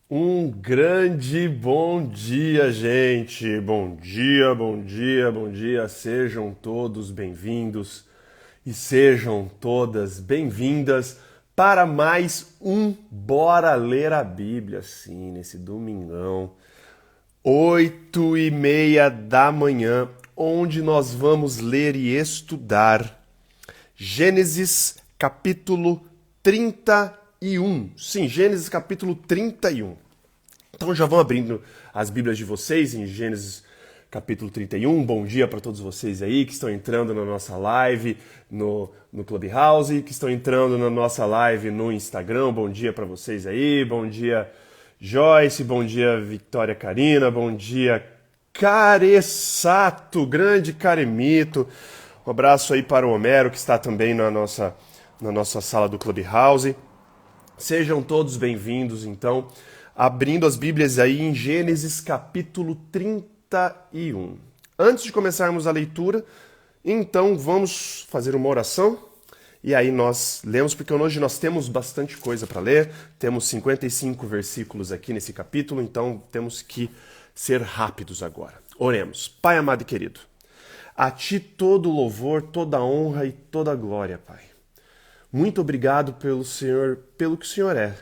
Um grande bom dia, gente! Bom dia, bom dia, bom dia! Sejam todos bem-vindos e sejam todas bem-vindas para mais um Bora Ler a Bíblia, sim, nesse domingão, 8h30 da manhã, onde nós vamos ler e estudar Gênesis capítulo 31. Sim, Gênesis capítulo 31. Então já vão abrindo as Bíblias de vocês em Gênesis capítulo 31. Bom dia para todos vocês aí que estão entrando na nossa live no Clubhouse, que estão entrando na nossa live no Instagram. Bom dia para vocês aí. Bom dia, Joyce. Bom dia, Victoria Karina. Bom dia, Caressato, grande Caremito. Um abraço aí para o Homero, que está também na nossa sala do Clubhouse. Sejam todos bem-vindos, então, abrindo as Bíblias aí em Gênesis capítulo 31. Antes de começarmos a leitura, então vamos fazer uma oração e aí nós lemos, porque hoje nós temos bastante coisa para ler, temos 55 versículos aqui nesse capítulo, então temos que ser rápidos agora. Oremos. Pai amado e querido, a Ti todo louvor, toda honra e toda glória, Pai. Muito obrigado pelo que o Senhor é.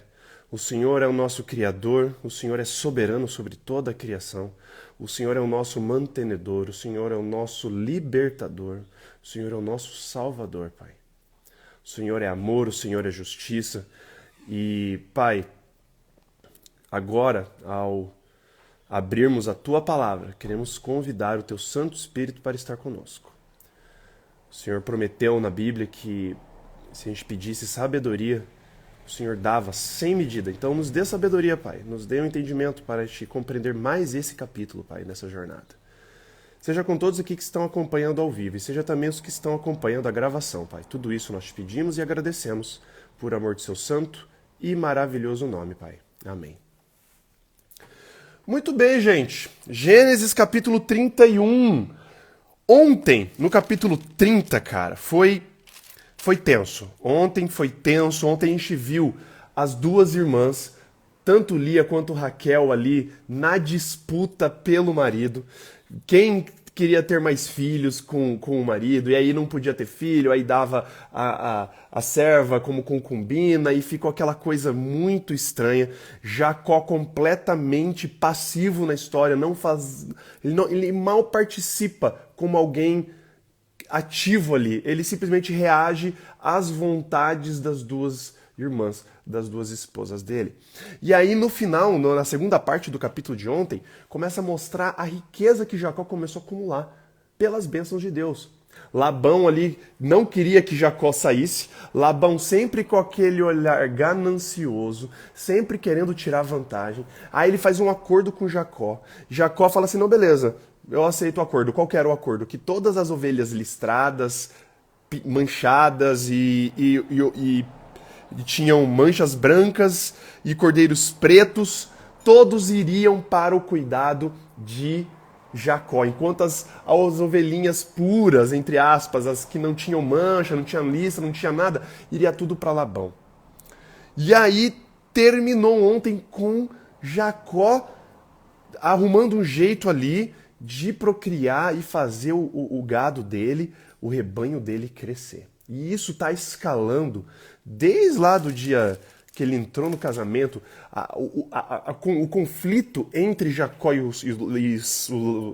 O Senhor é o nosso Criador, o Senhor é soberano sobre toda a criação, o Senhor é o nosso mantenedor, o Senhor é o nosso libertador, o Senhor é o nosso salvador, Pai. O Senhor é amor, o Senhor é justiça. E, Pai, agora, ao abrirmos a Tua palavra, queremos convidar o Teu Santo Espírito para estar conosco. O Senhor prometeu na Bíblia que se a gente pedisse sabedoria, o Senhor dava sem medida. Então nos dê sabedoria, Pai. Nos dê um entendimento para te compreender mais esse capítulo, Pai, nessa jornada. Seja com todos aqui que estão acompanhando ao vivo e seja também os que estão acompanhando a gravação, Pai. Tudo isso nós te pedimos e agradecemos por amor de seu santo e maravilhoso nome, Pai. Amém. Muito bem, gente. Gênesis capítulo 31. Ontem, no capítulo 30, cara, foi tenso. Ontem foi tenso. Ontem a gente viu as duas irmãs, tanto Lia quanto Raquel ali, na disputa pelo marido. Quem queria ter mais filhos com o marido, e aí não podia ter filho, aí dava a serva como concubina, e ficou aquela coisa muito estranha. Jacó completamente passivo na história, ele mal participa como alguém ativo ali, ele simplesmente reage às vontades das duas irmãs, das duas esposas dele. E aí no final, na segunda parte do capítulo de ontem, começa a mostrar a riqueza que Jacó começou a acumular pelas bênçãos de Deus. Labão ali não queria que Jacó saísse, Labão sempre com aquele olhar ganancioso, sempre querendo tirar vantagem. Aí ele faz um acordo com Jacó. Jacó fala assim, não, beleza, eu aceito o acordo. Qual que era o acordo? Que todas as ovelhas listradas, manchadas e tinham manchas brancas e cordeiros pretos, todos iriam para o cuidado de Jacó, enquanto as ovelhinhas puras, entre aspas, as que não tinham mancha, não tinham listra, não tinha nada, iria tudo para Labão. E aí terminou ontem com Jacó arrumando um jeito ali de procriar e fazer o gado dele, o rebanho dele crescer. E isso está escalando desde lá do dia que ele entrou no casamento, o conflito entre Jacó e o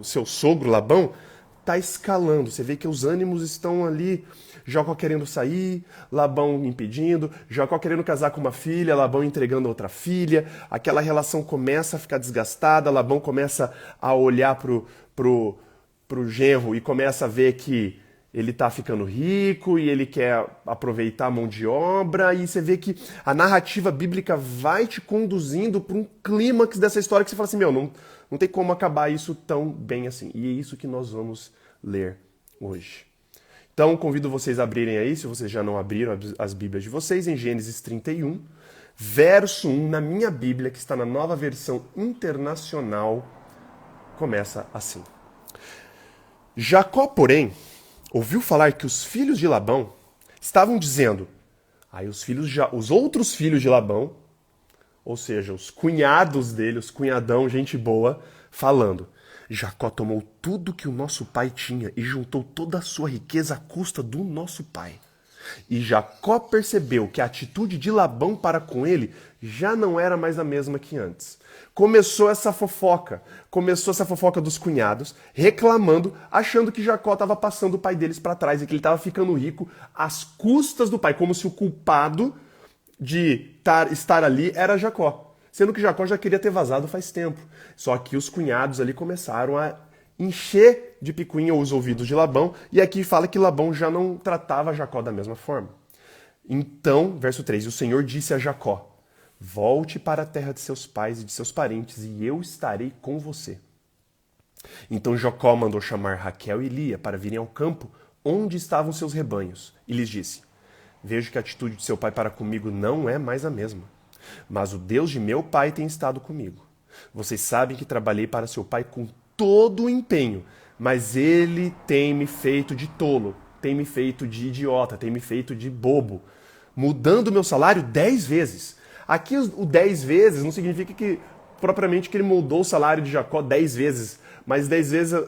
seu sogro Labão está escalando. Você vê que os ânimos estão ali, Jacó querendo sair, Labão impedindo, Jacó querendo casar com uma filha, Labão entregando a outra filha, aquela relação começa a ficar desgastada, Labão começa a olhar pro genro e começa a ver que ele tá ficando rico e ele quer aproveitar a mão de obra, e você vê que a narrativa bíblica vai te conduzindo para um clímax dessa história que você fala assim, meu, não tem como acabar isso tão bem assim. E é isso que nós vamos ler hoje. Então, convido vocês a abrirem aí, se vocês já não abriram as Bíblias de vocês, em Gênesis 31, verso 1, na minha Bíblia, que está na Nova Versão Internacional, começa assim. Jacó, porém, ouviu falar que os filhos de Labão estavam dizendo, aí os outros filhos de Labão, ou seja, os cunhados dele, os cunhadão, gente boa, falando: Jacó tomou tudo que o nosso pai tinha e juntou toda a sua riqueza à custa do nosso pai. E Jacó percebeu que a atitude de Labão para com ele já não era mais a mesma que antes. Começou essa fofoca dos cunhados, reclamando, achando que Jacó estava passando o pai deles para trás e que ele estava ficando rico às custas do pai, como se o culpado de estar ali era Jacó. Sendo que Jacó já queria ter vazado faz tempo. Só que os cunhados ali começaram a encher de picuinha os ouvidos de Labão, e aqui fala que Labão já não tratava Jacó da mesma forma. Então, verso 3, o Senhor disse a Jacó: volte para a terra de seus pais e de seus parentes, e eu estarei com você. Então Jacó mandou chamar Raquel e Lia para virem ao campo onde estavam seus rebanhos, e lhes disse: vejo que a atitude de seu pai para comigo não é mais a mesma, mas o Deus de meu pai tem estado comigo. Vocês sabem que trabalhei para seu pai com todo o empenho, mas ele tem me feito de tolo, tem me feito de idiota, tem me feito de bobo, mudando meu salário 10 vezes. Aqui o 10 vezes não significa que propriamente que ele mudou o salário de Jacó 10 vezes, mas 10 vezes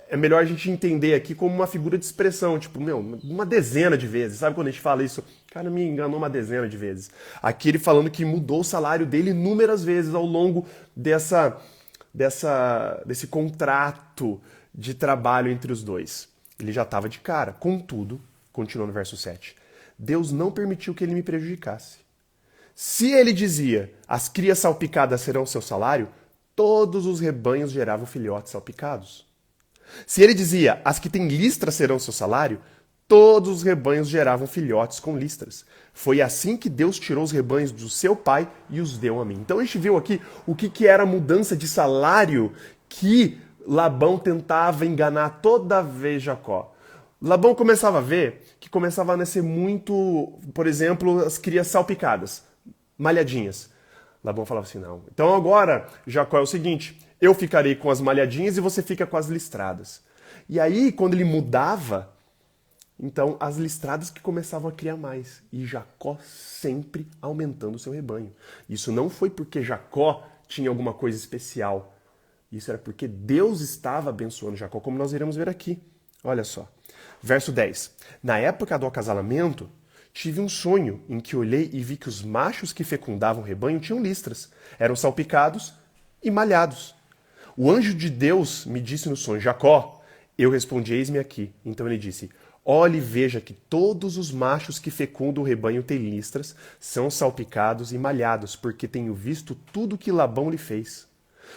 é melhor a gente entender aqui como uma figura de expressão, tipo, uma dezena de vezes. Sabe quando a gente fala isso? Cara, me enganou uma dezena de vezes. Aqui ele falando que mudou o salário dele inúmeras vezes ao longo desse contrato de trabalho entre os dois. Ele já estava de cara. Contudo, continuando no verso 7, Deus não permitiu que ele me prejudicasse. Se ele dizia: as crias salpicadas serão seu salário, todos os rebanhos geravam filhotes salpicados. Se ele dizia: as que têm listras serão seu salário, todos os rebanhos geravam filhotes com listras. Foi assim que Deus tirou os rebanhos do seu pai e os deu a mim. Então a gente viu aqui o que era a mudança de salário que Labão tentava enganar toda vez Jacó. Labão começava a ver que começava a nascer muito, por exemplo, as crias salpicadas, malhadinhas. Labão falava assim: não, então agora, Jacó, é o seguinte: eu ficarei com as malhadinhas e você fica com as listradas. E aí, quando ele mudava, então as listradas que começavam a criar mais. E Jacó sempre aumentando o seu rebanho. Isso não foi porque Jacó tinha alguma coisa especial. Isso era porque Deus estava abençoando Jacó, como nós iremos ver aqui. Olha só. Verso 10. Na época do acasalamento, tive um sonho em que olhei e vi que os machos que fecundavam o rebanho tinham listras. Eram salpicados e malhados. O anjo de Deus me disse no sonho: Jacó. Eu respondi: eis-me aqui. Então ele disse: olhe e veja que todos os machos que fecundam o rebanho têm listras, são salpicados e malhados, porque tenho visto tudo que Labão lhe fez.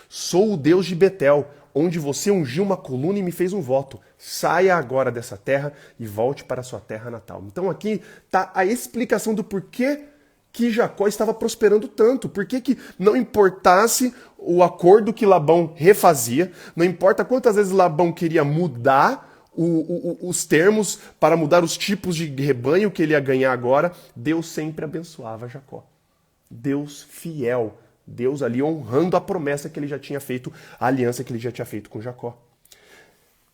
Sou o Deus de Betel, onde você ungiu uma coluna e me fez um voto. Saia agora dessa terra e volte para a sua terra natal. Então aqui está a explicação do porquê que Jacó estava prosperando tanto. Por que não importasse o acordo que Labão refazia, não importa quantas vezes Labão queria mudar os termos para mudar os tipos de rebanho que ele ia ganhar agora, Deus sempre abençoava Jacó. Deus fiel, Deus ali honrando a promessa que ele já tinha feito, a aliança que ele já tinha feito com Jacó.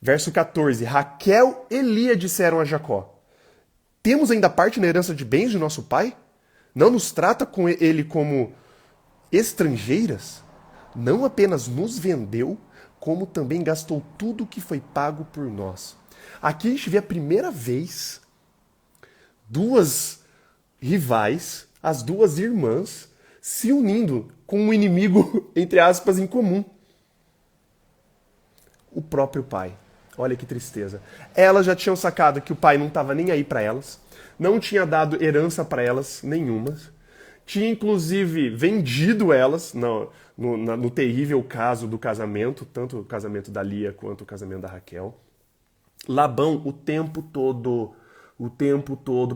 Verso 14, Raquel e Lia disseram a Jacó: temos ainda parte na herança de bens de nosso pai? Não nos trata com ele como estrangeiras? Não apenas nos vendeu, como também gastou tudo o que foi pago por nós. Aqui a gente vê a primeira vez duas rivais, as duas irmãs, se unindo com um inimigo, entre aspas, em comum. O próprio pai. Olha que tristeza. Elas já tinham sacado que o pai não estava nem aí para elas, não tinha dado herança para elas nenhuma, tinha inclusive vendido elas no terrível caso do casamento, tanto o casamento da Lia quanto o casamento da Raquel. Labão o tempo todo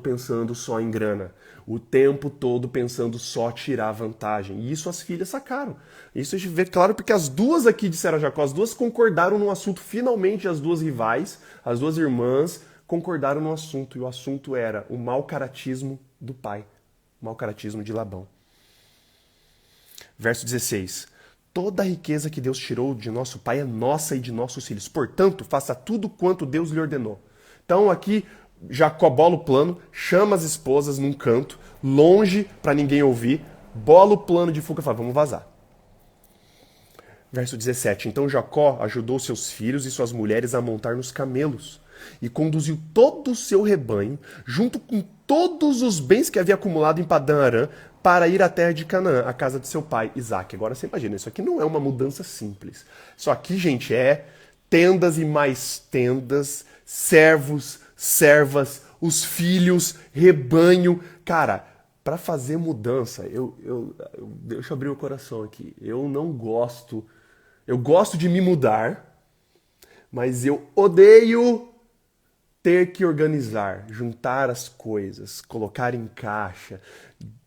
pensando só em grana, o tempo todo pensando só tirar vantagem. E isso as filhas sacaram. Isso a gente vê claro porque as duas aqui disseram a Jacó, as duas concordaram no assunto, finalmente as duas rivais, as duas irmãs concordaram no assunto, e o assunto era o mau caratismo do pai, o mau caratismo de Labão. Verso 16. Toda a riqueza que Deus tirou de nosso pai é nossa e de nossos filhos. Portanto, faça tudo quanto Deus lhe ordenou. Então aqui Jacó bola o plano, chama as esposas num canto, longe para ninguém ouvir, bola o plano de fuga e fala, vamos vazar. Verso 17. Então Jacó ajudou seus filhos e suas mulheres a montar nos camelos e conduziu todo o seu rebanho, junto com todos os bens que havia acumulado em Padã Arã, para ir à terra de Canaã, a casa de seu pai, Isaque. Agora você imagina, isso aqui não é uma mudança simples. Isso aqui, gente, é tendas e mais tendas, servos, servas, os filhos, rebanho. Cara, para fazer mudança, deixa eu abrir o coração aqui. Eu não gosto. Eu gosto de me mudar, mas eu odeio ter que organizar, juntar as coisas, colocar em caixa,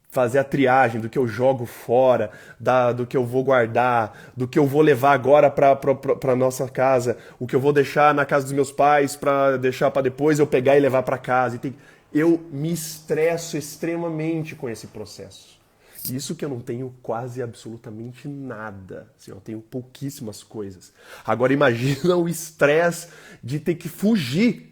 fazer a triagem do que eu jogo fora, do que eu vou guardar, do que eu vou levar agora para nossa casa, o que eu vou deixar na casa dos meus pais para deixar para depois eu pegar e levar para casa. Eu me estresso extremamente com esse processo. Isso que eu não tenho quase absolutamente nada. Assim, eu tenho pouquíssimas coisas. Agora imagina o estresse de ter que fugir.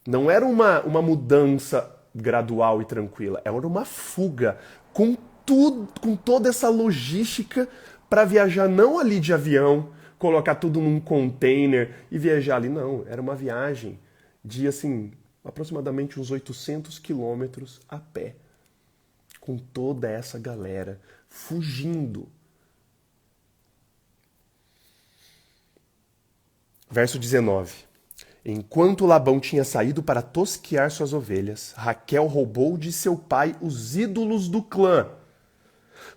Não era uma mudança gradual e tranquila. Era uma fuga com tudo, com toda essa logística para viajar não ali de avião, colocar tudo num container e viajar ali. Não, era uma viagem de assim, aproximadamente uns 800 quilômetros a pé. Com toda essa galera fugindo. Verso 19. Enquanto Labão tinha saído para tosquear suas ovelhas, Raquel roubou de seu pai os ídolos do clã.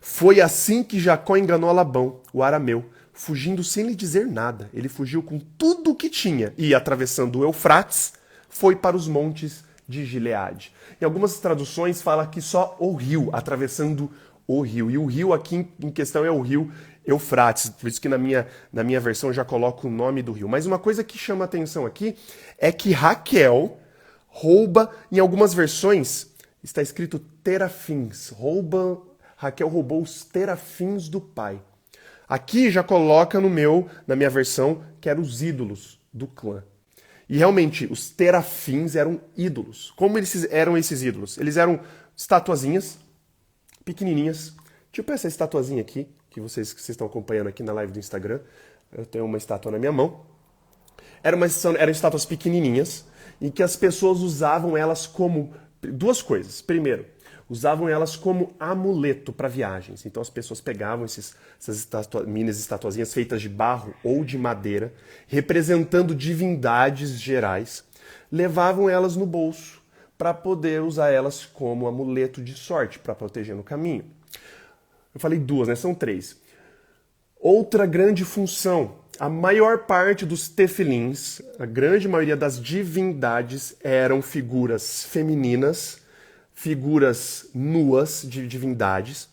Foi assim que Jacó enganou a Labão, o arameu, fugindo sem lhe dizer nada. Ele fugiu com tudo o que tinha e, atravessando o Eufrates, foi para os montes de Gileade. Em algumas traduções fala que só o rio, atravessando o rio. E o rio aqui em questão é o rio Eufrates. Por isso que na minha versão eu já coloco o nome do rio. Mas uma coisa que chama atenção aqui é que Raquel rouba, em algumas versões, está escrito terafins. Raquel roubou os terafins do pai. Aqui já coloca na minha versão, que eram os ídolos do clã. E realmente, os terafins eram ídolos. Como eram esses ídolos? Eles eram estatuazinhas pequenininhas, tipo essa estatuazinha aqui, que vocês estão acompanhando aqui na live do Instagram. Eu tenho uma estátua na minha mão. Eram estátuas pequenininhas e que as pessoas usavam elas como duas coisas. Primeiro, usavam elas como amuleto para viagens. Então as pessoas pegavam essas mini estatuazinhas feitas de barro ou de madeira, representando divindades gerais, levavam elas no bolso para poder usar elas como amuleto de sorte, para proteger no caminho. Eu falei duas, né? São três. Outra grande função. A maior parte dos tefilins, a grande maioria das divindades, eram figuras femininas, figuras nuas de divindades,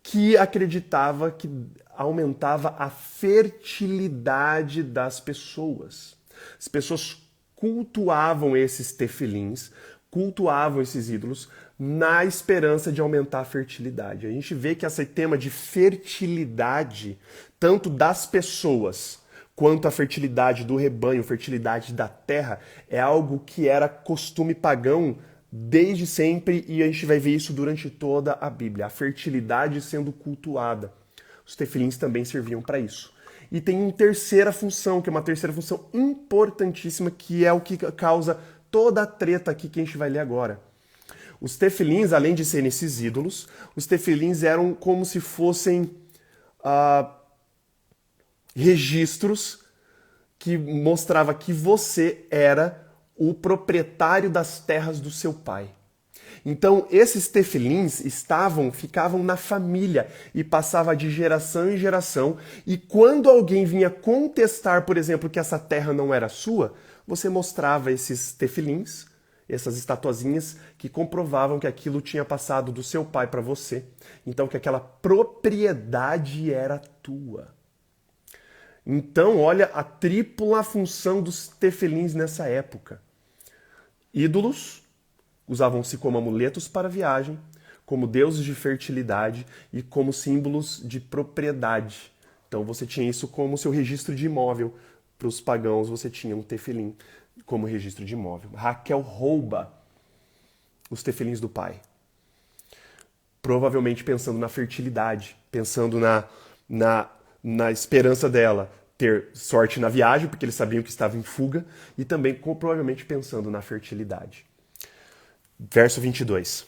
que acreditava que aumentava a fertilidade das pessoas. As pessoas cultuavam esses tefilins, cultuavam esses ídolos na esperança de aumentar a fertilidade. A gente vê que esse tema de fertilidade, tanto das pessoas quanto a fertilidade do rebanho, fertilidade da terra, é algo que era costume pagão desde sempre, e a gente vai ver isso durante toda a Bíblia, a fertilidade sendo cultuada. Os tefilins também serviam para isso. E tem uma terceira função, que é uma terceira função importantíssima, que é o que causa toda a treta aqui que a gente vai ler agora. Os tefilins, além de serem esses ídolos, os tefilins eram como se fossem registros que mostrava que você era o proprietário das terras do seu pai. Então, esses tefilins ficavam na família e passava de geração em geração. E quando alguém vinha contestar, por exemplo, que essa terra não era sua, você mostrava esses tefilins, essas estatuazinhas que comprovavam que aquilo tinha passado do seu pai para você. Então, que aquela propriedade era tua. Então, olha a tripla função dos tefilins nessa época. Ídolos usavam-se como amuletos para viagem, como deuses de fertilidade e como símbolos de propriedade. Então você tinha isso como seu registro de imóvel. Para os pagãos você tinha um tefilim como registro de imóvel. Raquel rouba os tefilins do pai. provavelmente pensando na fertilidade, pensando na esperança dela ter sorte na viagem, porque eles sabiam que estava em fuga, e também provavelmente pensando na fertilidade. Verso 22.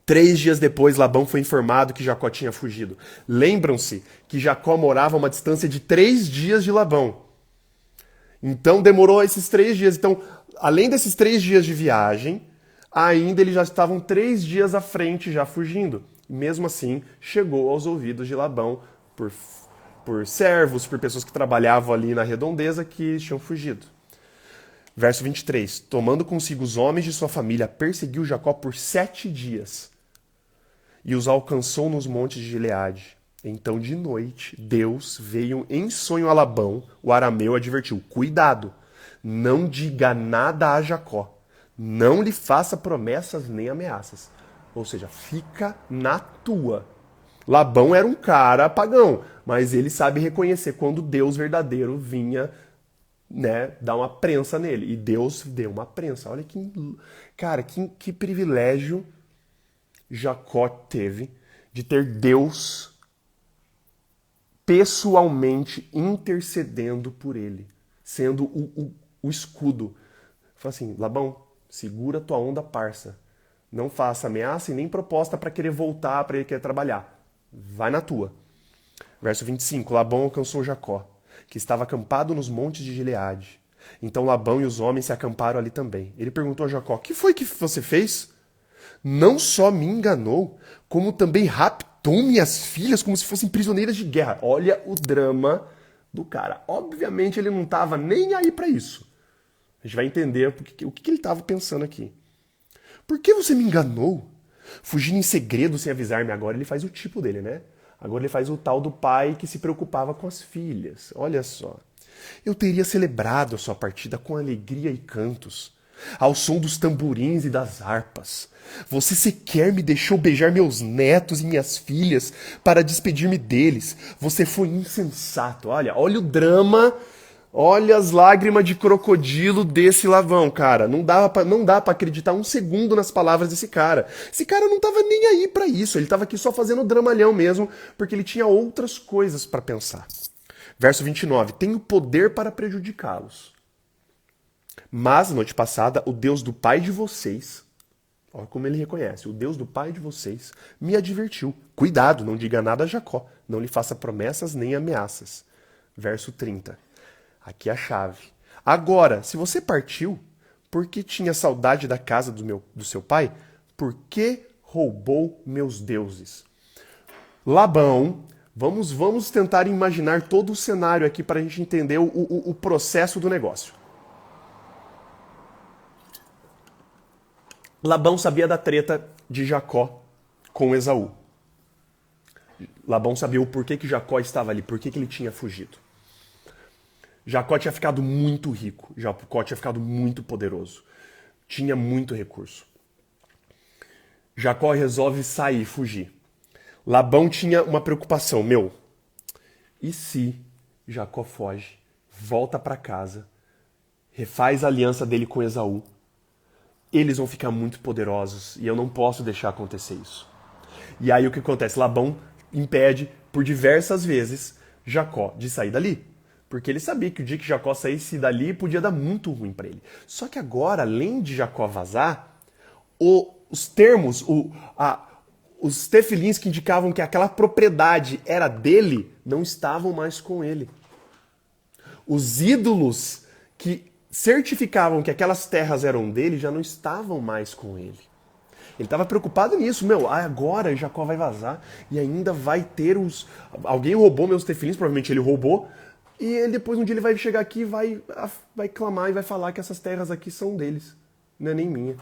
3 dias depois, Labão foi informado que Jacó tinha fugido. Lembram-se que Jacó morava a uma distância de 3 dias de Labão. Então demorou esses 3 dias. Então, além desses 3 dias de viagem, ainda eles já estavam 3 dias à frente, já fugindo. E mesmo assim, chegou aos ouvidos de Labão por servos, por pessoas que trabalhavam ali na redondeza que tinham fugido. Verso 23. Tomando consigo os homens de sua família, perseguiu Jacó por 7 dias e os alcançou nos montes de Gileade. Então, de noite, Deus veio em sonho a Labão, o arameu, advertiu: cuidado, não diga nada a Jacó, não lhe faça promessas nem ameaças. Ou seja, fica na tua. Labão era um cara pagão, mas ele sabe reconhecer quando Deus verdadeiro vinha, né, dar uma prensa nele. E Deus deu uma prensa. Olha que, cara, que privilégio Jacó teve de ter Deus pessoalmente intercedendo por ele, sendo o escudo. Fala assim: Labão, segura tua onda, parça. Não faça ameaça e nem proposta para querer voltar, para ele querer trabalhar. Vai na tua. Verso 25. Labão alcançou Jacó, que estava acampado nos montes de Gileade. Então Labão e os homens se acamparam ali também. Ele perguntou a Jacó: que foi que você fez? Não só me enganou, como também raptou minhas filhas como se fossem prisioneiras de guerra. Olha o drama do cara. Obviamente ele não estava nem aí para isso. A gente vai entender o que ele estava pensando aqui. Por que você me enganou? Fugindo em segredo sem avisar-me. Agora ele faz o tipo dele, né? Agora ele faz o tal do pai que se preocupava com as filhas. Olha só. Eu teria celebrado a sua partida com alegria e cantos, ao som dos tamborins e das harpas. Você sequer me deixou beijar meus netos e minhas filhas para despedir-me deles. Você foi insensato. Olha o drama. Olha as lágrimas de crocodilo desse Labão, cara. Não dá pra acreditar um segundo nas palavras desse cara. Esse cara não tava nem aí pra isso. Ele tava aqui só fazendo dramalhão mesmo, porque ele tinha outras coisas pra pensar. Verso 29. Tenho poder para prejudicá-los. Mas, noite passada, o Deus do pai de vocês, olha como ele reconhece, o Deus do pai de vocês me advertiu. Cuidado, não diga nada a Jacó. Não lhe faça promessas nem ameaças. Verso 30. Aqui é a chave. Agora, se você partiu, porque tinha saudade da casa do seu pai, por que roubou meus deuses? Labão, vamos tentar imaginar todo o cenário aqui para a gente entender o processo do negócio. Labão sabia da treta de Jacó com Esaú. Labão sabia o porquê que Jacó estava ali, porquê que ele tinha fugido. Jacó tinha ficado muito rico, Jacó tinha ficado muito poderoso, tinha muito recurso. Jacó resolve sair, fugir. Labão tinha uma preocupação: e se Jacó foge, volta para casa, refaz a aliança dele com Esaú, eles vão ficar muito poderosos e eu não posso deixar acontecer isso. E aí o que acontece? Labão impede por diversas vezes Jacó de sair dali. Porque ele sabia que o dia que Jacó saísse dali podia dar muito ruim para ele. Só que agora, além de Jacó vazar, os termos, os tefilins que indicavam que aquela propriedade era dele, não estavam mais com ele. Os ídolos que certificavam que aquelas terras eram dele já não estavam mais com ele. Ele estava preocupado nisso. Agora Jacó vai vazar e ainda vai ter alguém roubou meus tefilins, provavelmente ele roubou. E ele, depois, um dia ele vai chegar aqui e vai clamar e vai falar que essas terras aqui são deles. Não é nem minha.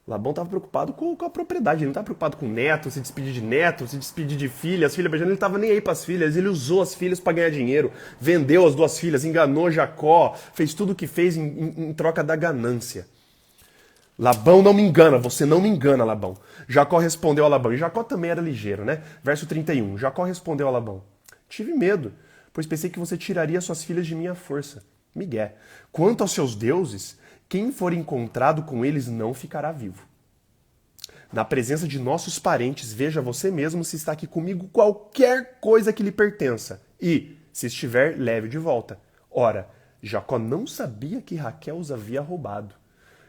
Labão estava preocupado com a propriedade. Ele não estava preocupado com neto, se despedir de neto, se despedir de filha. As filhas beijando, ele estava nem aí para as filhas. Ele usou as filhas para ganhar dinheiro. Vendeu as 2 filhas, enganou Jacó. Fez tudo o que fez em troca da ganância. Labão não me engana, você não me engana, Labão. Jacó respondeu a Labão. E Jacó também era ligeiro, né? Verso 31. Jacó respondeu a Labão: tive medo, pois pensei que você tiraria suas filhas de minha força. Migué. Quanto aos seus deuses, quem for encontrado com eles não ficará vivo. na presença de nossos parentes, veja você mesmo se está aqui comigo qualquer coisa que lhe pertença. E, se estiver, leve de volta. Ora, Jacó não sabia que Raquel os havia roubado.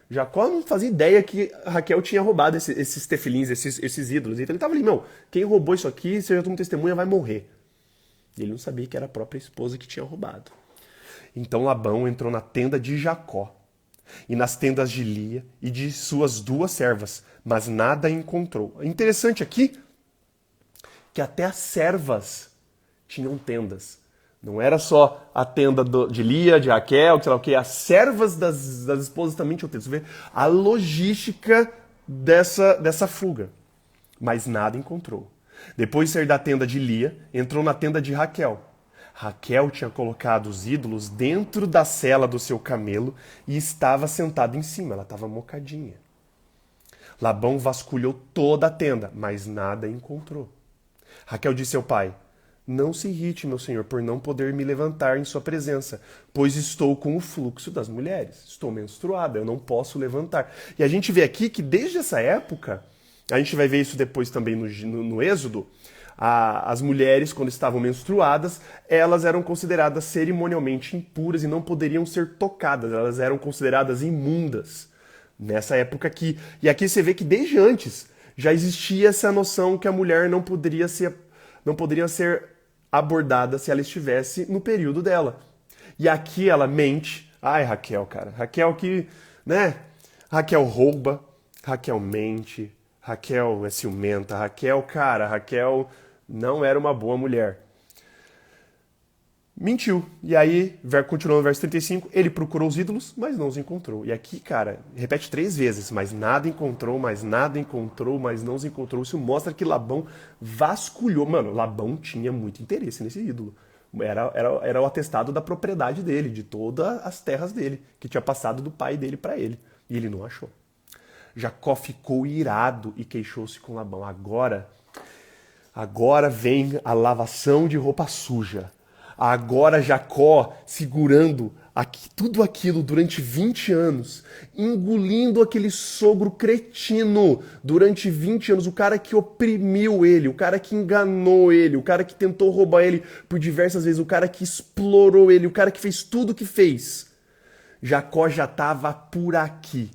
Jacó não fazia ideia que Raquel tinha roubado esses tefilins, esses ídolos. Então ele estava ali, meu, quem roubou isso aqui, seja como testemunha, vai morrer. E ele não sabia que era a própria esposa que tinha roubado. Então Labão entrou na tenda de Jacó, e nas tendas de Lia e de suas duas servas, mas nada encontrou. Interessante aqui que até as servas tinham tendas. Não era só a tenda de Lia, de Raquel, sei lá o que, as servas das esposas também tinham tendas. Você vê a logística dessa fuga. Mas nada encontrou. Depois de sair da tenda de Lia, entrou na tenda de Raquel. Raquel tinha colocado os ídolos dentro da sela do seu camelo e estava sentada em cima. Ela estava mocadinha. Labão vasculhou toda a tenda, mas nada encontrou. Raquel disse ao pai: não se irrite, meu senhor, por não poder me levantar em sua presença, pois estou com o fluxo das mulheres. Estou menstruada, eu não posso levantar. E a gente vê aqui que desde essa época, a gente vai ver isso depois também no Êxodo, as mulheres, quando estavam menstruadas, elas eram consideradas cerimonialmente impuras e não poderiam ser tocadas, elas eram consideradas imundas nessa época aqui. E aqui você vê que desde antes já existia essa noção que a mulher não poderia ser abordada se ela estivesse no período dela. E aqui ela mente. Ai, Raquel, cara. Raquel que, né? Raquel rouba, Raquel mente, Raquel é ciumenta, Raquel, cara, Raquel não era uma boa mulher. Mentiu. E aí, continuando no verso 35, ele procurou os ídolos, mas não os encontrou. E aqui, cara, repete 3 vezes, mas nada encontrou, mas nada encontrou, mas não os encontrou. Isso mostra que Labão vasculhou. Mano, Labão tinha muito interesse nesse ídolo. Era o atestado da propriedade dele, de todas as terras dele, que tinha passado do pai dele para ele. E ele não achou. Jacó ficou irado e queixou-se com Labão. Agora vem a lavação de roupa suja. Agora Jacó segurando tudo aquilo durante 20 anos, engolindo aquele sogro cretino durante 20 anos, o cara que oprimiu ele, o cara que enganou ele, o cara que tentou roubar ele por diversas vezes, o cara que explorou ele, o cara que fez tudo o que fez. Jacó já estava por aqui.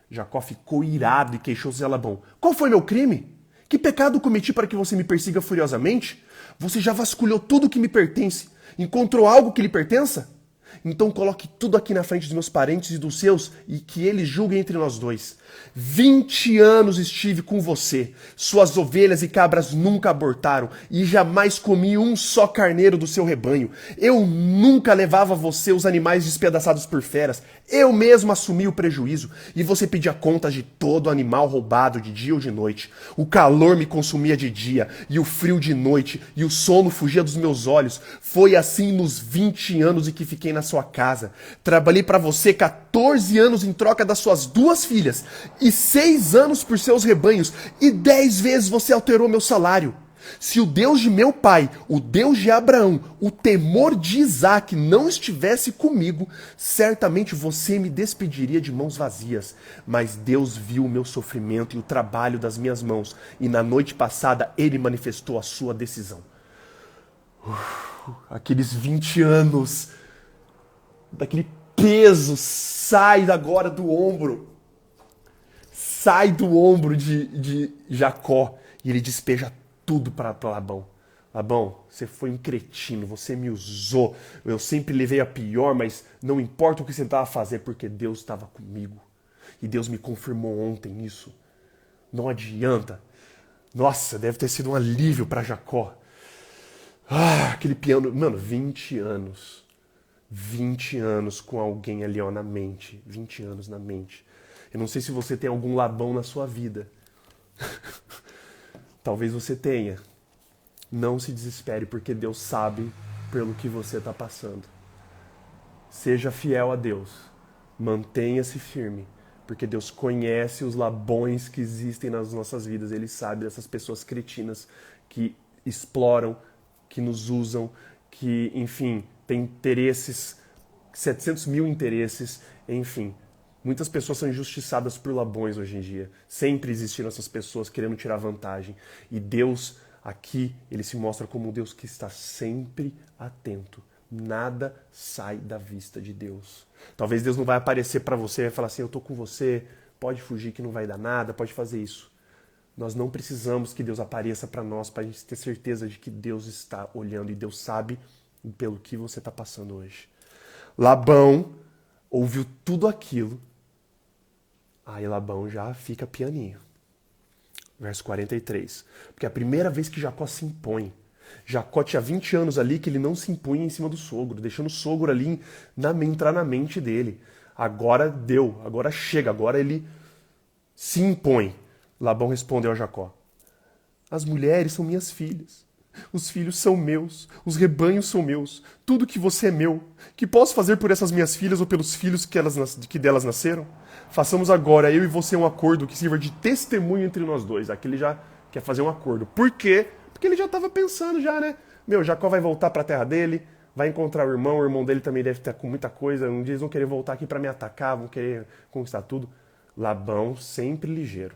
Jacó ficou irado e queixou-se a Labão. Qual foi meu crime? Que pecado cometi para que você me persiga furiosamente? Você já vasculhou tudo que me pertence. Encontrou algo que lhe pertença? Então coloque tudo aqui na frente dos meus parentes e dos seus e que eles julguem entre nós dois. 20 anos estive com você. Suas ovelhas e cabras nunca abortaram e jamais comi um só carneiro do seu rebanho. Eu nunca levava a você os animais despedaçados por feras. Eu mesmo assumi o prejuízo e você pedia contas de todo animal roubado de dia ou de noite. O calor me consumia de dia e o frio de noite e o sono fugia dos meus olhos. Foi assim nos 20 anos em que fiquei na sua casa. Trabalhei para você 14 anos em troca das suas 2 filhas e 6 anos por seus rebanhos e 10 vezes você alterou meu salário. Se o Deus de meu pai, o Deus de Abraão, o temor de Isaac não estivesse comigo, certamente você me despediria de mãos vazias. Mas Deus viu o meu sofrimento e o trabalho das minhas mãos, e na noite passada ele manifestou a sua decisão. Aqueles 20 anos, daquele peso, sai agora do ombro. Sai do ombro de Jacó e ele despeja tudo para Labão. Labão, você foi um cretino, você me usou, eu sempre levei a pior, mas não importa o que você estava a fazer, porque Deus estava comigo. E Deus me confirmou ontem isso. Não adianta. Nossa, deve ter sido um alívio para Jacó. Aquele piano, mano, 20 anos. 20 anos com alguém ali, ó, na mente. 20 anos na mente. Eu não sei se você tem algum Labão na sua vida. Talvez você tenha. Não se desespere, porque Deus sabe pelo que você está passando. Seja fiel a Deus. Mantenha-se firme, porque Deus conhece os Labões que existem nas nossas vidas. Ele sabe dessas pessoas cretinas que exploram, que nos usam, que, enfim, têm interesses, 700 mil interesses, enfim. Muitas pessoas são injustiçadas por Labões hoje em dia. Sempre existiram essas pessoas querendo tirar vantagem. E Deus, aqui, ele se mostra como um Deus que está sempre atento. Nada sai da vista de Deus. Talvez Deus não vai aparecer para você e vai falar assim, eu estou com você, pode fugir que não vai dar nada, pode fazer isso. Nós não precisamos que Deus apareça para nós, para a gente ter certeza de que Deus está olhando e Deus sabe pelo que você está passando hoje. Labão ouviu tudo aquilo. Aí Labão já fica pianinho. Verso 43. Porque é a primeira vez que Jacó se impõe. Jacó tinha 20 anos ali que ele não se impunha em cima do sogro, deixando o sogro ali entrar na mente dele. Agora deu, agora chega, agora ele se impõe. Labão respondeu a Jacó: as mulheres são minhas filhas, os filhos são meus, os rebanhos são meus, tudo que você é meu. Que posso fazer por essas minhas filhas ou pelos filhos que delas nasceram? Façamos agora, eu e você, um acordo que sirva de testemunho entre nós dois. Aqui ele já quer fazer um acordo. Por quê? Porque ele já estava pensando já, né? Jacó vai voltar para a terra dele, vai encontrar o irmão dele também deve estar com muita coisa, um dia eles vão querer voltar aqui para me atacar, vão querer conquistar tudo. Labão sempre ligeiro.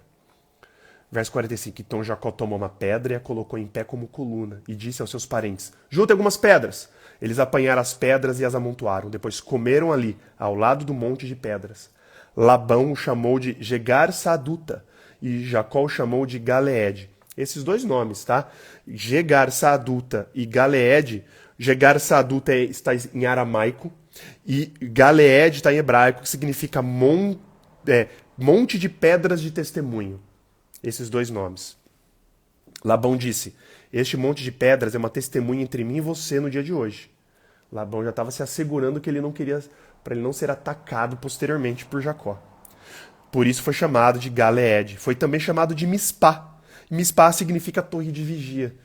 Verso 45, então Jacó tomou uma pedra e a colocou em pé como coluna, e disse aos seus parentes, juntem algumas pedras. Eles apanharam as pedras e as amontoaram, depois comeram ali, ao lado do monte de pedras. Labão o chamou de Jegar-Saaduta, e Jacó o chamou de Galeede. Esses dois nomes, tá? Jegar-Saaduta e Galeede. Jegar-Saaduta está em aramaico, e Galeede está em hebraico, que significa monte de pedras de testemunho. Esses dois nomes. Labão disse, este monte de pedras é uma testemunha entre mim e você no dia de hoje. Labão já estava se assegurando que ele não queria, para ele não ser atacado posteriormente por Jacó. Por isso foi chamado de Galeede. Foi também chamado de Mispá. Mispá significa torre de vigia.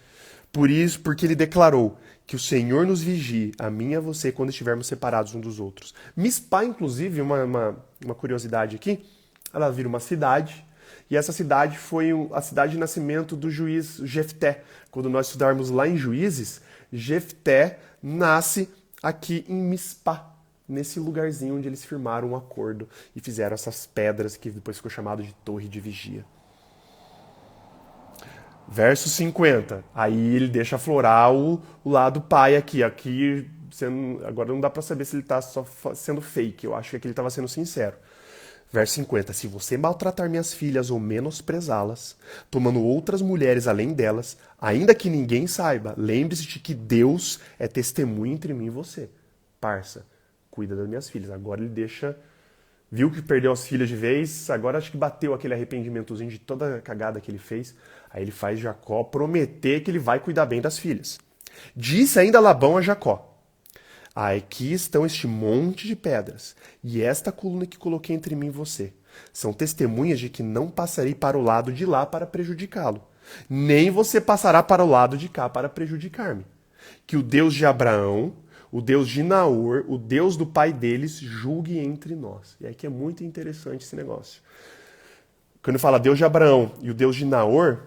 Por isso, porque ele declarou que o Senhor nos vigie, a mim e a você, quando estivermos separados uns dos outros. Mispá, inclusive, uma curiosidade aqui, ela vira uma cidade. E essa cidade foi a cidade de nascimento do juiz Jefté. Quando nós estudarmos lá em Juízes, Jefté nasce aqui em Mispá, nesse lugarzinho onde eles firmaram um acordo e fizeram essas pedras que depois ficou chamado de torre de vigia. Verso 50. Aí ele deixa aflorar o lado pai aqui. Agora não dá para saber se ele está só sendo fake. Eu acho que aqui ele estava sendo sincero. Verso 50. Se você maltratar minhas filhas ou menosprezá-las, tomando outras mulheres além delas, ainda que ninguém saiba, lembre-se de que Deus é testemunha entre mim e você. Parça, cuida das minhas filhas. Agora ele deixa... Viu que perdeu as filhas de vez, agora acho que bateu aquele arrependimentozinho de toda a cagada que ele fez. Aí ele faz Jacó prometer que ele vai cuidar bem das filhas. Disse ainda Labão a Jacó: aqui estão este monte de pedras, e esta coluna que coloquei entre mim e você. São testemunhas de que não passarei para o lado de lá para prejudicá-lo, nem você passará para o lado de cá para prejudicar-me. Que o Deus de Abraão, o Deus de Naor, o Deus do pai deles, julgue entre nós. E aqui é muito interessante esse negócio. Quando fala Deus de Abraão e o Deus de Naor,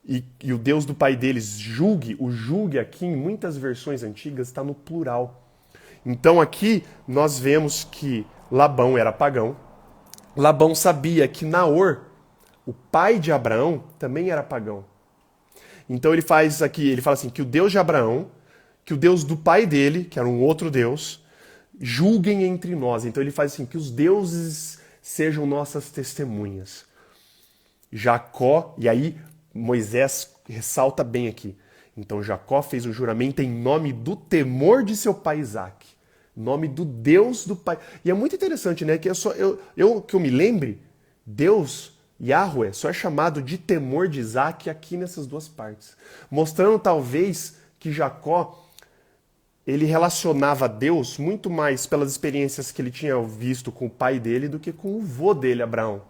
e o Deus do pai deles julgue, o julgue aqui em muitas versões antigas está no plural. Então aqui nós vemos que Labão era pagão. Labão sabia que Naor, o pai de Abraão, também era pagão. Então ele fala assim, que o Deus de Abraão, que o Deus do pai dele, que era um outro Deus, julguem entre nós. Então ele faz assim, que os deuses sejam nossas testemunhas. Jacó, e aí Moisés ressalta bem aqui. Então Jacó fez um juramento em nome do temor de seu pai Isaque. Nome do Deus do pai. E é muito interessante, né? Que que eu me lembre, Deus, Yahweh, só é chamado de temor de Isaque aqui nessas duas partes. Mostrando talvez que Jacó, ele relacionava a Deus muito mais pelas experiências que ele tinha visto com o pai dele do que com o vô dele, Abraão.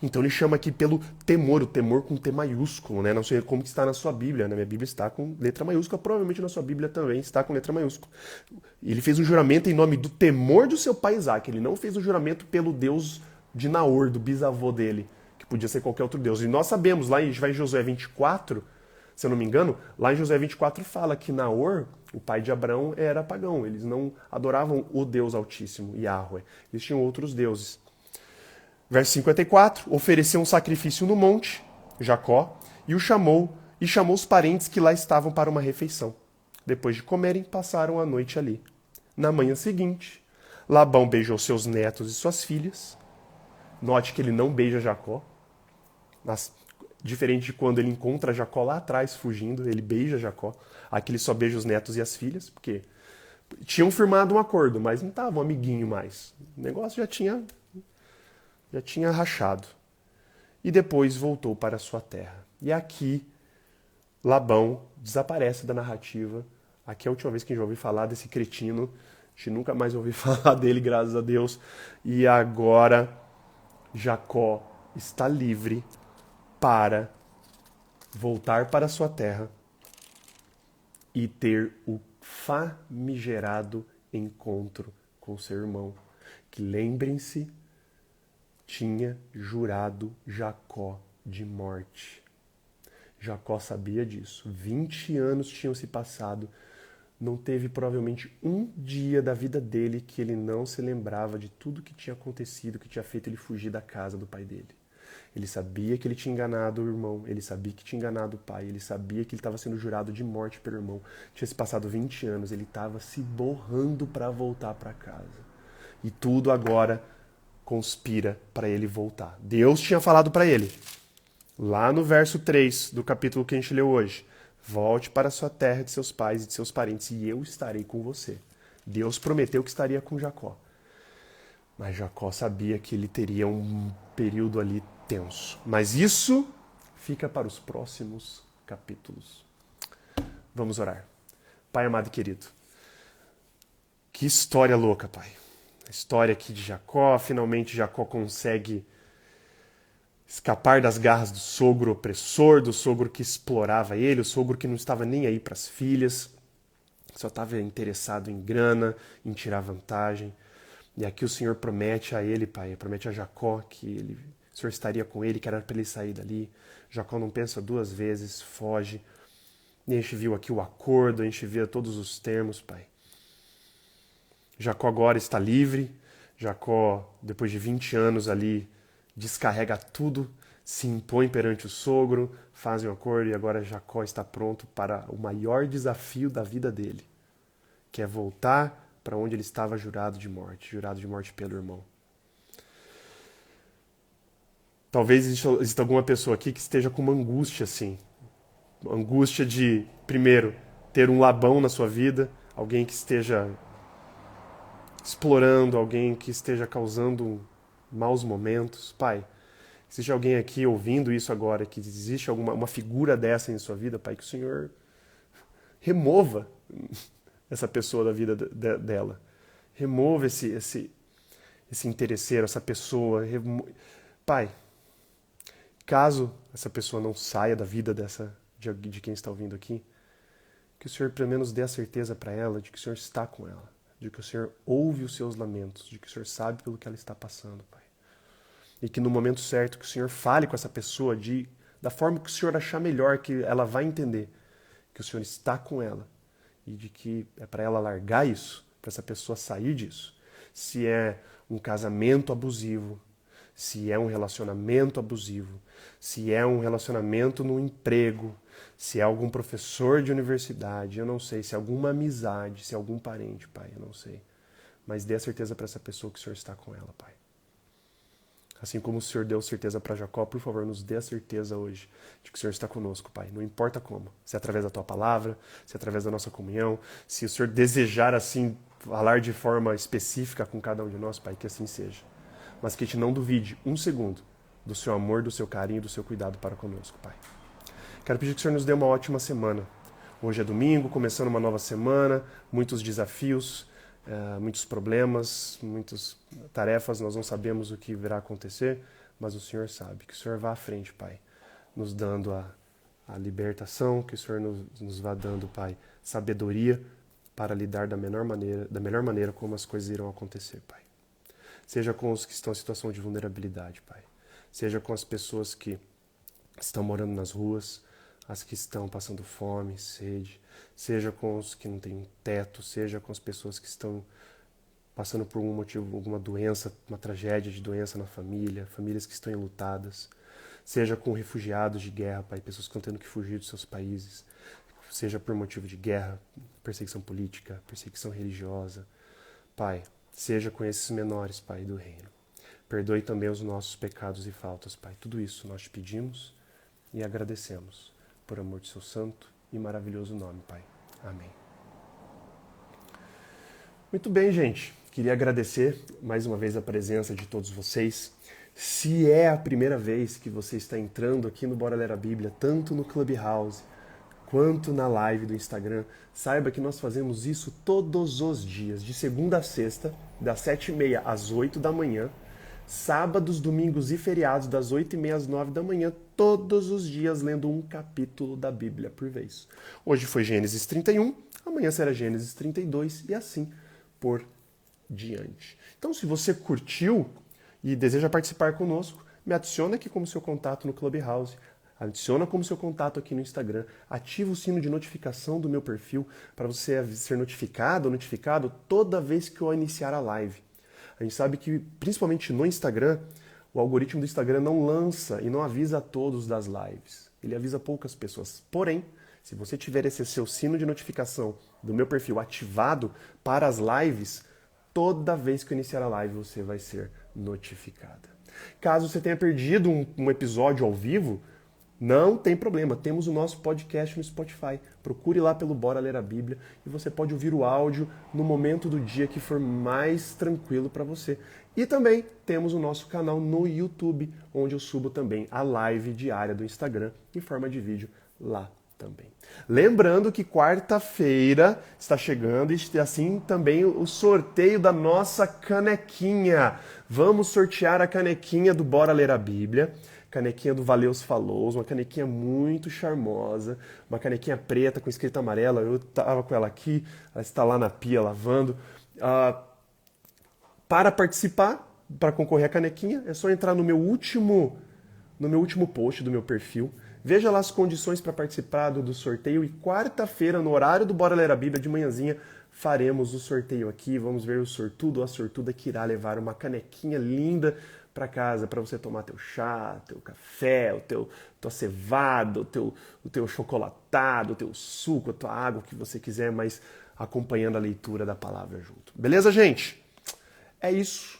Então ele chama aqui pelo temor, o temor com T maiúsculo, né? Não sei como que está na sua Bíblia, na minha Bíblia está com letra maiúscula, provavelmente na sua Bíblia também está com letra maiúscula. Ele fez um juramento em nome do temor do seu pai Isaque, ele não fez um juramento pelo Deus de Naor, do bisavô dele, que podia ser qualquer outro Deus. E nós sabemos, lá a gente vai em Josué 24, se eu não me engano, lá em Josué 24 fala que Naor, o pai de Abraão, era pagão, eles não adoravam o Deus Altíssimo, Yahweh, eles tinham outros deuses. Verso 54, ofereceu um sacrifício no monte, Jacó, e chamou os parentes que lá estavam para uma refeição. Depois de comerem, passaram a noite ali. Na manhã seguinte, Labão beijou seus netos e suas filhas. Note que ele não beija Jacó. Mas, diferente de quando ele encontra Jacó lá atrás fugindo, ele beija Jacó. Aqui ele só beija os netos e as filhas, porque tinham firmado um acordo, mas não estavam amiguinho mais. O negócio já tinha rachado. E depois voltou para sua terra. E aqui Labão desaparece da narrativa. Aqui é a última vez que a gente ouviu falar desse cretino. A gente nunca mais ouviu falar dele, graças a Deus. E agora Jacó está livre para voltar para sua terra e ter o famigerado encontro com seu irmão, que, lembrem-se, tinha jurado Jacó de morte. Jacó sabia disso. 20 anos tinham se passado. Não teve provavelmente um dia da vida dele que ele não se lembrava de tudo que tinha acontecido, que tinha feito ele fugir da casa do pai dele. Ele sabia que ele tinha enganado o irmão, ele sabia que tinha enganado o pai, ele sabia que ele estava sendo jurado de morte pelo irmão. Tinha se passado 20 anos, ele estava se borrando para voltar para casa. E tudo agora conspira para ele voltar. Deus tinha falado para ele, lá no verso 3 do capítulo que a gente leu hoje: volte para a sua terra, de seus pais e de seus parentes, e eu estarei com você. Deus prometeu que estaria com Jacó. Mas Jacó sabia que ele teria um período ali tenso. Mas isso fica para os próximos capítulos. Vamos orar. Pai amado e querido, que história louca, Pai. A história aqui de Jacó. Finalmente Jacó consegue escapar das garras do sogro opressor, do sogro que explorava ele, o sogro que não estava nem aí para as filhas, só estava interessado em grana, em tirar vantagem. E aqui o Senhor promete a ele, Pai, promete a Jacó que o Senhor estaria com ele, que era para ele sair dali. Jacó não pensa duas vezes, foge. E a gente viu aqui o acordo, a gente via todos os termos, Pai. Jacó agora está livre. Jacó, depois de 20 anos ali, descarrega tudo, se impõe perante o sogro, fazem um acordo e agora Jacó está pronto para o maior desafio da vida dele, que é voltar para onde ele estava jurado de morte pelo irmão. Talvez exista alguma pessoa aqui que esteja com uma angústia assim, angústia de, primeiro, ter um Labão na sua vida, alguém que esteja explorando, alguém que esteja causando maus momentos. Pai, existe alguém aqui ouvindo isso agora, que existe uma figura dessa em sua vida, Pai, que o Senhor remova essa pessoa da vida dela. Remova esse interesseiro, essa pessoa. Pai, caso essa pessoa não saia da vida de quem está ouvindo aqui, que o Senhor pelo menos dê a certeza para ela de que o Senhor está com ela, de que o Senhor ouve os seus lamentos, de que o Senhor sabe pelo que ela está passando, Pai. E que no momento certo que o Senhor fale com essa pessoa da forma que o Senhor achar melhor, que ela vai entender que o Senhor está com ela e de que é para ela largar isso, para essa pessoa sair disso. Se é um casamento abusivo, se é um relacionamento abusivo, se é um relacionamento no emprego, se é algum professor de universidade, eu não sei, se é alguma amizade, se é algum parente, Pai, eu não sei. Mas dê a certeza para essa pessoa que o Senhor está com ela, Pai. Assim como o Senhor deu certeza para Jacó, por favor, nos dê a certeza hoje de que o Senhor está conosco, Pai. Não importa como. Se é através da Tua palavra, se é através da nossa comunhão, se o Senhor desejar, assim, falar de forma específica com cada um de nós, Pai, que assim seja. Mas que a gente não duvide um segundo do Seu amor, do Seu carinho, do Seu cuidado para conosco, Pai. Quero pedir que o Senhor nos dê uma ótima semana. Hoje é domingo, começando uma nova semana, muitos desafios, muitos problemas, muitas tarefas, nós não sabemos o que virá acontecer, mas o Senhor sabe. Que o Senhor vá à frente, Pai, nos dando a libertação, que o Senhor nos vá dando, Pai, sabedoria para lidar da melhor maneira como as coisas irão acontecer, Pai. Seja com os que estão em situação de vulnerabilidade, Pai. Seja com as pessoas que estão morando nas ruas, as que estão passando fome, sede, seja com os que não têm teto, seja com as pessoas que estão passando por algum motivo, alguma doença, uma tragédia de doença na família, famílias que estão enlutadas, seja com refugiados de guerra, Pai, pessoas que estão tendo que fugir dos seus países, seja por motivo de guerra, perseguição política, perseguição religiosa. Pai, seja com esses menores, Pai, do reino. Perdoe também os nossos pecados e faltas, Pai. Tudo isso nós te pedimos e agradecemos, por amor de seu santo e maravilhoso nome, Pai. Amém. Muito bem, gente. Queria agradecer mais uma vez a presença de todos vocês. Se é a primeira vez que você está entrando aqui no Bora Ler a Bíblia, tanto no Clubhouse quanto na live do Instagram, saiba que nós fazemos isso todos os dias, de segunda a sexta, das 7h30 às 8 da manhã, sábados, domingos e feriados, das 8h30 às 9 da manhã, todos os dias lendo um capítulo da Bíblia por vez. Hoje foi Gênesis 31, amanhã será Gênesis 32 e assim por diante. Então, se você curtiu e deseja participar conosco, me adiciona aqui como seu contato no Clubhouse, adiciona como seu contato aqui no Instagram, ativa o sino de notificação do meu perfil para você ser notificado ou notificado toda vez que eu iniciar a live. A gente sabe que, principalmente no Instagram, o algoritmo do Instagram não lança e não avisa a todos das lives. Ele avisa poucas pessoas. Porém, se você tiver esse seu sino de notificação do meu perfil ativado para as lives, toda vez que eu iniciar a live você vai ser notificada. Caso você tenha perdido um episódio ao vivo, não tem problema, temos o nosso podcast no Spotify. Procure lá pelo Bora Ler a Bíblia e você pode ouvir o áudio no momento do dia que for mais tranquilo para você. E também temos o nosso canal no YouTube, onde eu subo também a live diária do Instagram em forma de vídeo lá também. Lembrando que quarta-feira está chegando e assim também o sorteio da nossa canequinha. Vamos sortear a canequinha do Bora Ler a Bíblia. Canequinha do Valeus Falou, uma canequinha muito charmosa, uma canequinha preta com escrita amarela. Eu estava com ela aqui, ela está lá na pia lavando. Para participar, para concorrer à canequinha, é só entrar no meu último post do meu perfil. Veja lá as condições para participar do sorteio e quarta-feira, no horário do Bora Ler a Bíblia, de manhãzinha, faremos o sorteio aqui. Vamos ver o sortudo ou a sortuda que irá levar uma canequinha linda para casa, para você tomar teu chá, teu café, tua cevada, o teu chocolatado, o teu suco, a tua água, o que você quiser, mas acompanhando a leitura da palavra junto. Beleza, gente? É isso.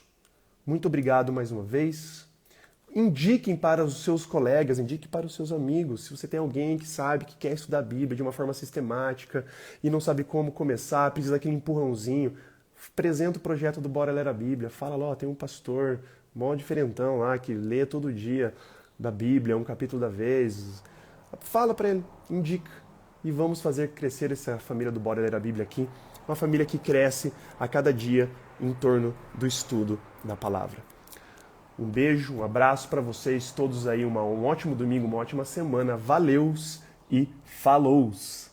Muito obrigado mais uma vez. Indiquem para os seus colegas, indique para os seus amigos. Se você tem alguém que sabe, que quer estudar a Bíblia de uma forma sistemática e não sabe como começar, precisa daquele empurrãozinho, apresenta o projeto do Bora Ler a Bíblia. Fala lá, tem um pastor mó diferentão lá, que lê todo dia da Bíblia, um capítulo da vez. Fala para ele, indica. E vamos fazer crescer essa família do Bora Ler a Bíblia aqui. Uma família que cresce a cada dia em torno do estudo da palavra. Um beijo, um abraço para vocês todos aí, um ótimo domingo, uma ótima semana. Valeus e falous!